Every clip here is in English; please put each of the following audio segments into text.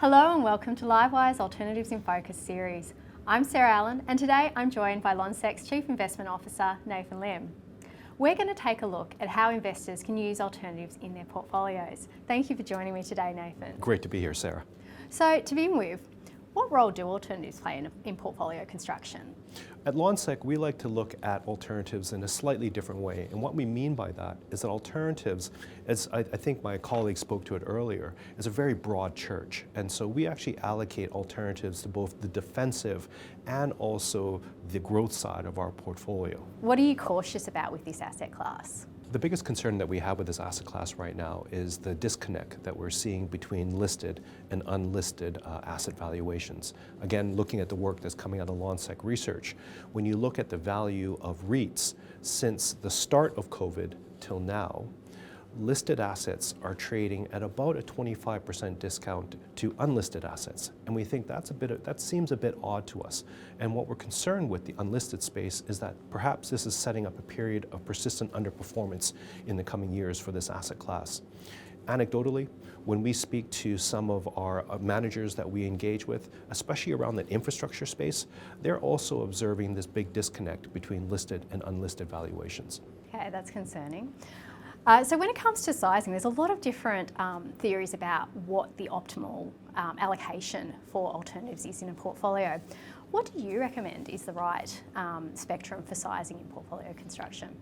Hello and welcome to Livewire's Alternatives in Focus series. I'm Sarah Allen and today I'm joined by Lonsec's Chief Investment Officer, Nathan Lim. We're going to take a look at how investors can use alternatives in their portfolios. Thank you for joining me today, Nathan. Great to be here, Sarah. So to begin with, what role do alternatives play in portfolio construction? At Lonsec, we like to look at alternatives in a slightly different way. And what we mean by that is that alternatives, as I think my colleague spoke to it earlier, is a very broad church. And so we actually allocate alternatives to both the defensive and also the growth side of our portfolio. What are you cautious about with this asset class? The biggest concern that we have with this asset class right now is the disconnect that we're seeing between listed and unlisted asset valuations. Again, looking at the work that's coming out of Lonsec research, when you look at the value of REITs since the start of COVID till now, listed assets are trading at about a 25% discount to unlisted assets. And we think that seems a bit odd to us. And what we're concerned with the unlisted space is that perhaps this is setting up a period of persistent underperformance in the coming years for this asset class. Anecdotally, when we speak to some of our managers that we engage with, especially around the infrastructure space, they're also observing this big disconnect between listed and unlisted valuations. Okay, that's concerning. So when it comes to sizing, there's a lot of different theories about what the optimal allocation for alternatives is in a portfolio. What do you recommend is the right spectrum for sizing in portfolio construction?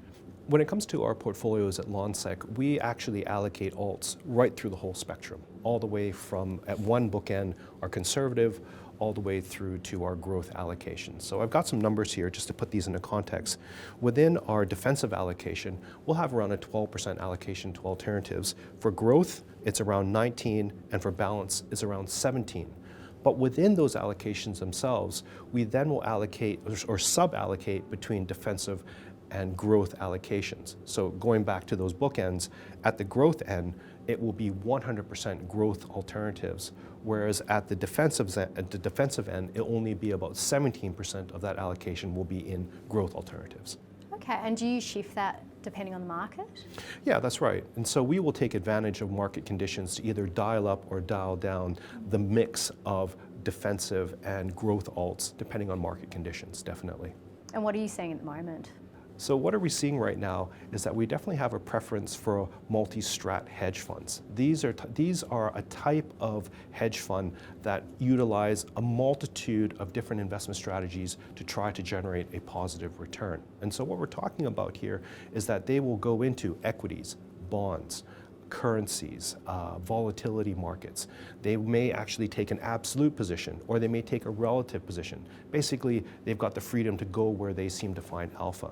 When it comes to our portfolios at Lonsec, we actually allocate alts right through the whole spectrum, all the way from, at one bookend, our conservative, all the way through to our growth allocation. So I've got some numbers here just to put these into context. Within our defensive allocation, we'll have around a 12% allocation to alternatives. For growth, it's around 19, and for balance, it's around 17. But within those allocations themselves, we then will allocate or sub-allocate between defensive and growth allocations. So going back to those bookends, at the growth end, it will be 100% growth alternatives, whereas at the defensive end, it'll only be about 17% of that allocation will be in growth alternatives. Okay, and do you shift that depending on the market? Yeah, that's right. And so we will take advantage of market conditions to either dial up or dial down the mix of defensive and growth alts, depending on market conditions, definitely. And what are you seeing at the moment? So what are we seeing right now is that we definitely have a preference for multi-strat hedge funds. These are a type of hedge fund that utilize a multitude of different investment strategies to try to generate a positive return. And so what we're talking about here is that they will go into equities, bonds, currencies, volatility markets. They may actually take an absolute position or they may take a relative position. Basically, they've got the freedom to go where they seem to find alpha.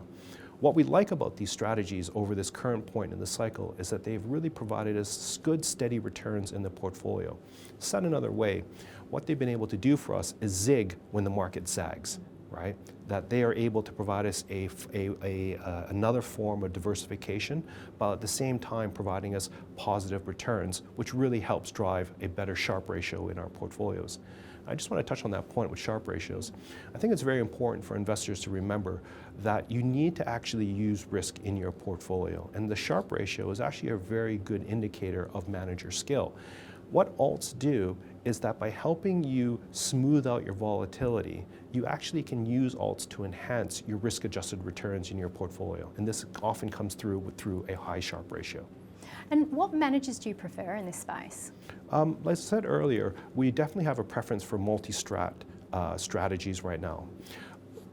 What we like about these strategies over this current point in the cycle is that they've really provided us good, steady returns in the portfolio. Said another way, what they've been able to do for us is zig when the market zags, right? That they are able to provide us another form of diversification, but at the same time providing us positive returns, which really helps drive a better Sharpe ratio in our portfolios. I just want to touch on that point with Sharpe ratios. I think it's very important for investors to remember that you need to actually use risk in your portfolio, and the Sharpe ratio is actually a very good indicator of manager skill. What alts do is that by helping you smooth out your volatility, you actually can use alts to enhance your risk-adjusted returns in your portfolio. And this often comes through a high Sharpe ratio. And what managers do you prefer in this space? Like I said earlier, we definitely have a preference for multi-strat strategies right now.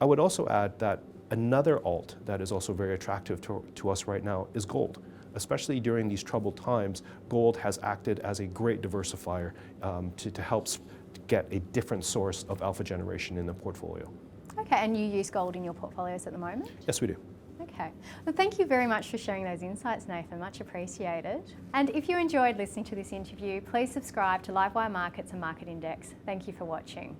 I would also add that another alt that is also very attractive to us right now is gold. Especially during these troubled times, gold has acted as a great diversifier to help get a different source of alpha generation in the portfolio. Okay, and you use gold in your portfolios at the moment? Yes, we do. Okay. Well, thank you very much for sharing those insights, Nathan. Much appreciated. And if you enjoyed listening to this interview, please subscribe to Livewire Markets and Market Index. Thank you for watching.